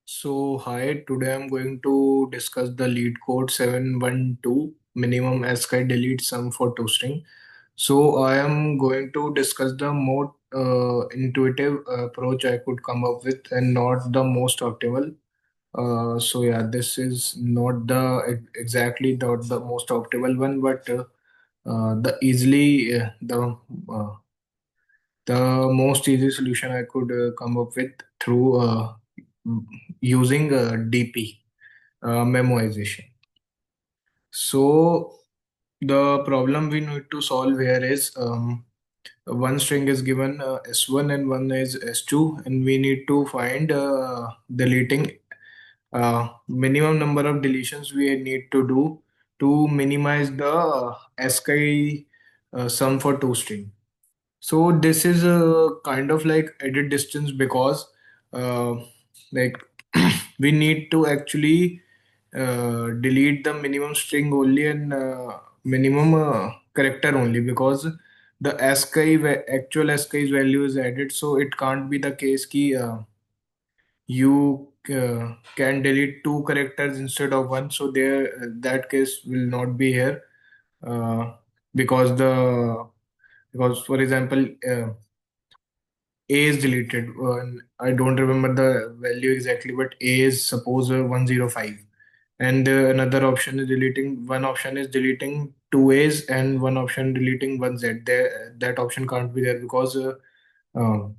Hi, today I'm going to discuss the Leetcode 712 minimum ASCII delete sum for toasting. I am going to discuss the more intuitive approach I could come up with and not the most optimal. This is not exactly not the most optimal one, but the easily uh, the most easy solution I could come up with through using DP, memoization. So the problem we need to solve here is one string is given S1 and one is S2, and we need to find deleting minimum number of deletions we need to do to minimize the ASCII sum for two string. So this is a kind of like edit distance because uh, like we need to actually delete the minimum string only and minimum character only because the actual ASCII value is added, so it can't be the case ki you can delete two characters instead of one. So there that case will not be here uh, because the because for example. A is deleted. I don't remember the value exactly, but A is suppose 105, and another option is deleting. One option is deleting two A's, and one option deleting one Z. There, that option can't be there because um,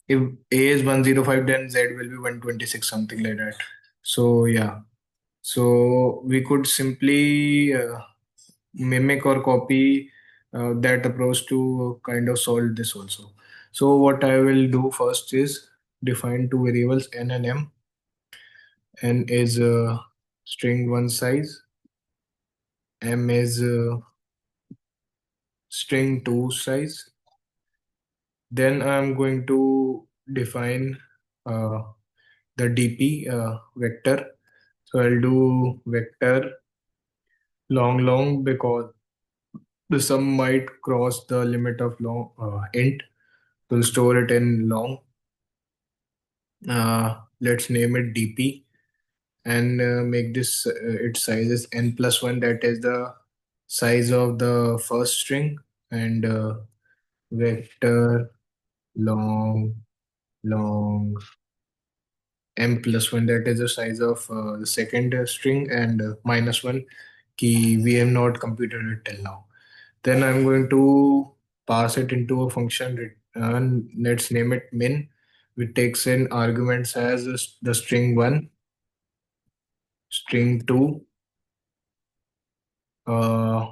if A is 105, then Z will be 126, something like that. So yeah, so we could simply mimic or copy that approach to kind of solve this also. So what I will do first is define two variables n and m. N is string one size, m is string two size. Then I'm going to define uh, the dp vector. So I'll do vector long because the sum might cross the limit of long int. We'll store it in long. Let's name it dp and make this its size is n plus 1, that is the size of the first string, and vector long long m plus 1, that is the size of the second string, and minus 1 key we have not computed it till now. Then I'm going to pass it into a function and let's name it min, which takes in arguments as the string 1, string 2. uh,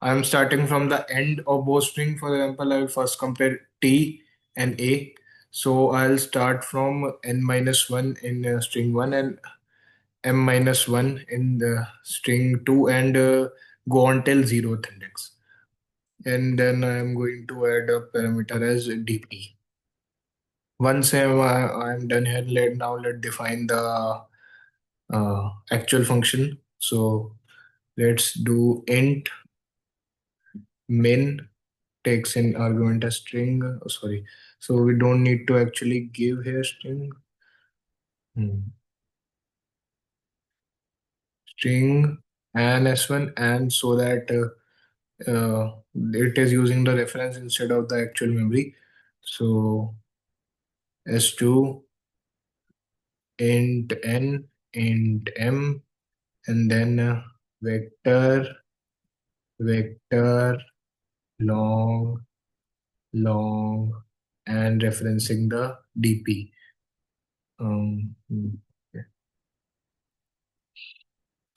I'm starting from the end of both string. For example, I will first compare T and A. So I'll start from n minus 1 in string 1 and m minus 1 in the string 2, and go on till 0th index. And then I'm going to add a parameter as dp. Once I'm done here, let's define the actual function. So let's do int min takes in argument as string. Oh, sorry. So we don't need to actually give here string. String and s1, and so that it is using the reference instead of the actual memory. So s2 int n int m, and then vector long long, and referencing the dp. Okay.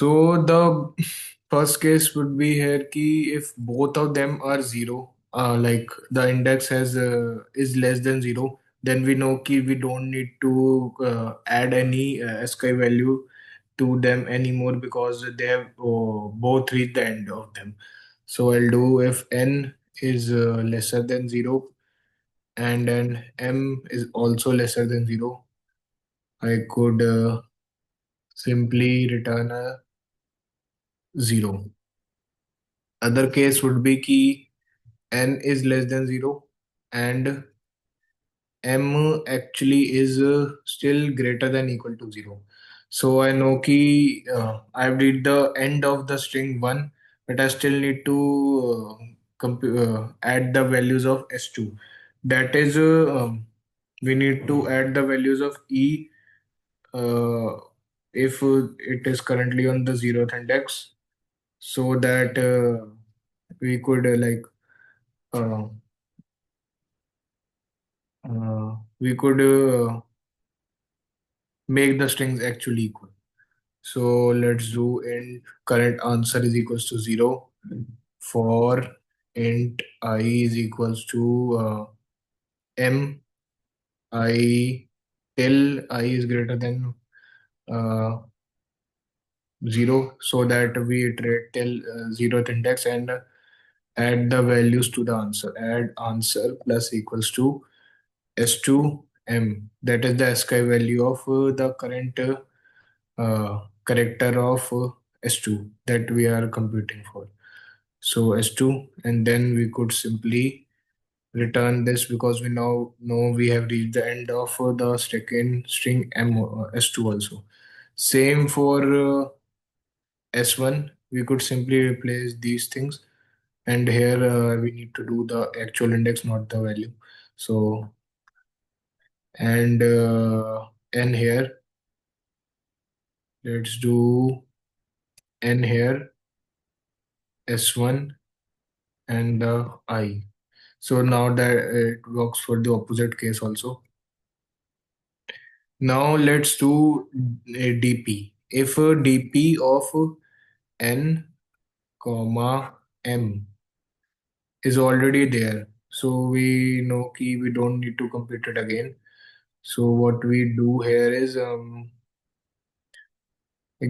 So the first case would be here ki if both of them are zero, like the index has is less than zero, then we know ki we don't need to add any ASCII value to them anymore because they have both reached the end of them. So I'll do if n is lesser than zero and then m is also lesser than zero, I could simply return a zero. Other case would be key n is less than 0 and m actually is still greater than equal to 0. So I know ki I've read the end of the string 1, but I still need to add the values of s2. That is, we need to add the values of e uh, if it is currently on the 0th index, so that we could uh, we could make the strings actually equal. So let's do int current answer is equals to 0 for int I is equals to m I till I is greater than uh, 0, so that we iterate till 0th index and add the values to the answer. Add answer plus equals to s2m. That is the ASCII value of the current character of s2 that we are computing for. So s2, and then we could simply return this because we now know we have reached the end of the second string s2 also. Same for s1, we could simply replace these things, and here we need to do the actual index, not the value. So, and n here, let's do n here, s1 and I. So now that it works for the opposite case also. Now let's do a dp. If a dp of n comma m is already there, so we know key we don't need to compute it again. So what we do here is like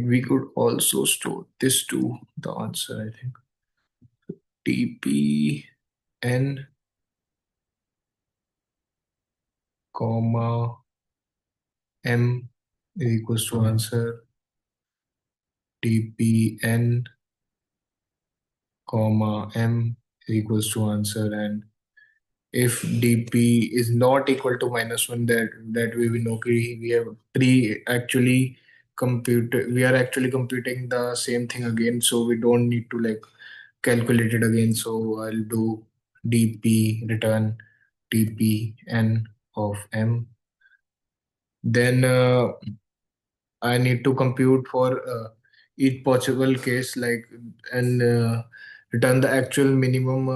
we could also store this to the answer. I think dp n comma m is equals to answer dpn comma m is equals to answer, and if dp is not equal to -1, that we will know we have pre actually compute we are actually computing the same thing again, so we don't need to like calculate it again. So I'll do dp return dpn of m. Then I need to compute for each possible case, like, and return the actual minimum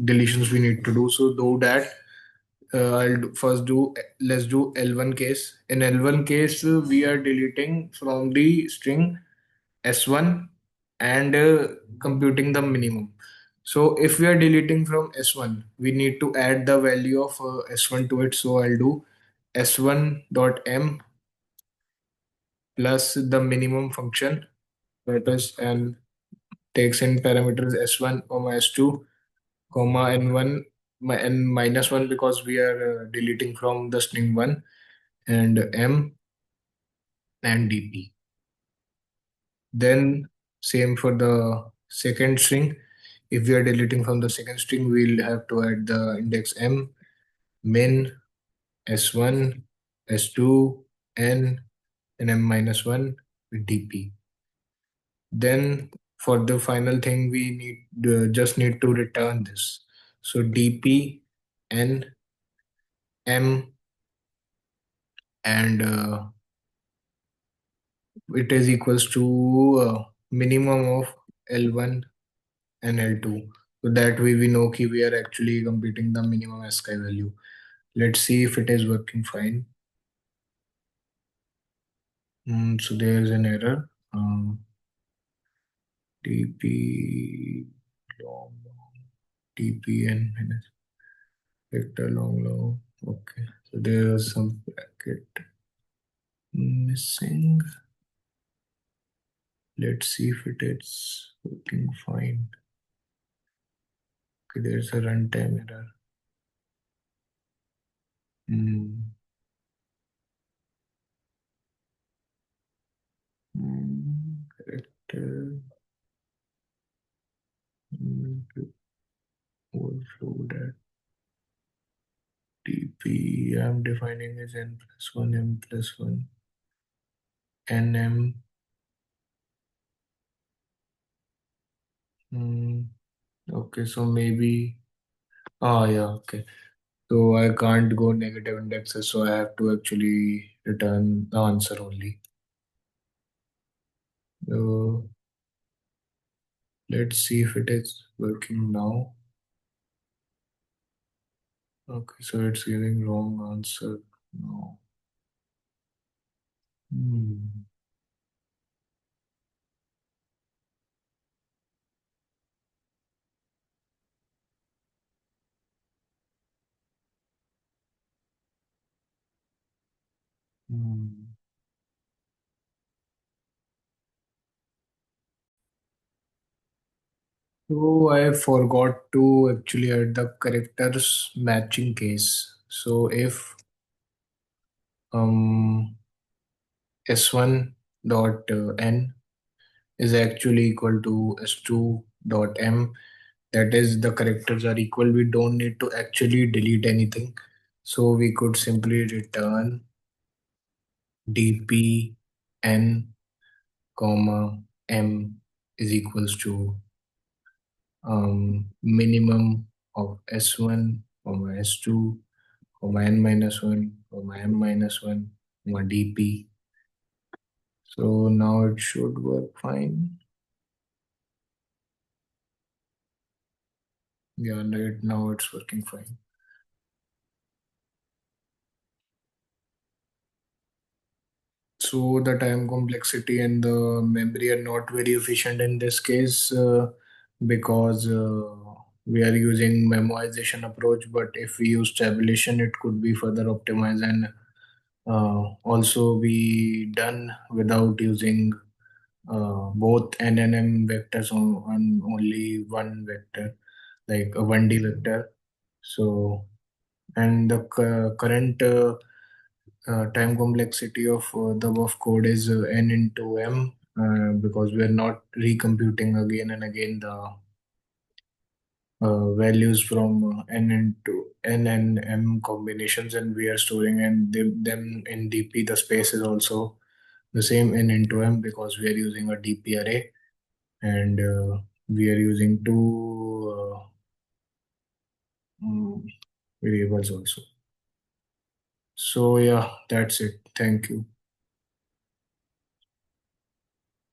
deletions we need to do. So do that. First do let's do L1 case. In L1 case, we are deleting from the string S1 and computing the minimum. So if we are deleting from S1, we need to add the value of S1 to it. So I'll do S1 dot m plus the minimum function, that is, and takes in parameters s1 comma s2 comma n1 n minus 1 because we are deleting from the string 1, and m and dp. Then same for the second string. If we are deleting from the second string, we'll have to add the index m, min, s1, s2, n, and m minus 1 with dp. Then for the final thing, we need just need to return this. So dp n m, and it is equals to minimum of L1 and L2. So that way we know ki we are actually computing the minimum ASCII value. Let's see if it is working fine. So there is an error. dp long dpn minus vector long. Okay, so there is some bracket missing. Let's see if it is working fine. Okay, there's a runtime error. Hmm. Character overflow that P I'm defining as n plus 1, m plus 1, nm. Hmm. Okay, so maybe. Ah, yeah, okay. So I can't go negative indexes, so I have to actually return the answer only. Uh, let's see if it is working now. Okay, so it's giving wrong answer. No. Hmm. Hmm. So I forgot to actually add the characters matching case. So if um s1 dot n is actually equal to s2 dot m, that is the characters are equal, we don't need to actually delete anything. So we could simply return dp n comma m is equals to minimum of s1 comma s2 comma n minus 1 comma m minus 1 comma dp. So now it should work fine. Yeah, right now it's working fine. So the time complexity and the memory are not very efficient in this case, because we are using memoization approach. But if we use tabulation, it could be further optimized and also be done without using both n and m vectors on only one vector, like a 1D vector. So, and the current time complexity of the above code is n into m, because we are not recomputing again and again the values from n into n and m combinations, and we are storing and them in dp. The space is also the same n into m because we are using a dp array, and we are using two mm, variables also. So yeah, that's it. Thank you.